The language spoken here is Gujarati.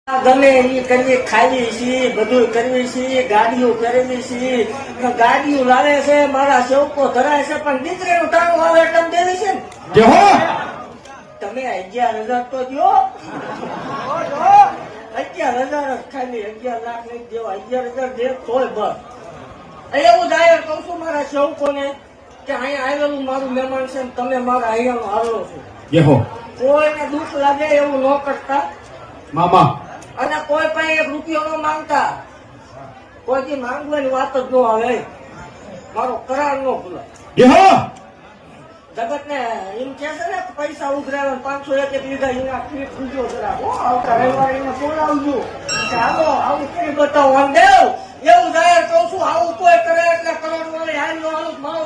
ગમે એ કરીએ, ખાવી છીએ, બધું કરવી છીએ, ગાડીઓ કરવી છીએ, ગાડીઓ લાવે છે, મારા સેવકો ધરાય છે, પણ દીકરીનું ટાણું આવે એટલે દેવી છે ને. તમે 11,000 તો દો. 11,000 જ ખાલી 11 લાખ નહીં દેવા, 11,000 દે તોય બસ. એવું જાહેર કઉ છું મારા સેવકોને કે અહીંયા આવેલું મારું મહેમાન છે ને તમે મારા અહીંયાનો આવેલો છો. કોઈને દુઃખ લાગે એવું ન કરતા મામા, અને કોઈ પણ 1 રૂપિયો ન માંગતા. કોઈથી માંગવાની વાત જ ન આવે. મારો કરાર ન ભૂલાય. જગત ને એમ કે છે ને પૈસા ઉઘરાવે 501 લીધા એના ફીટ પૂજો જરા આવતા રવિવારે એને બોલાવજો ચાલો આવું કરી બતાવો દેવ. એવું જાહેર કહું છું આવું કોઈ કરે એટલે કરોડ વાળી હાલ નો હાલું મારો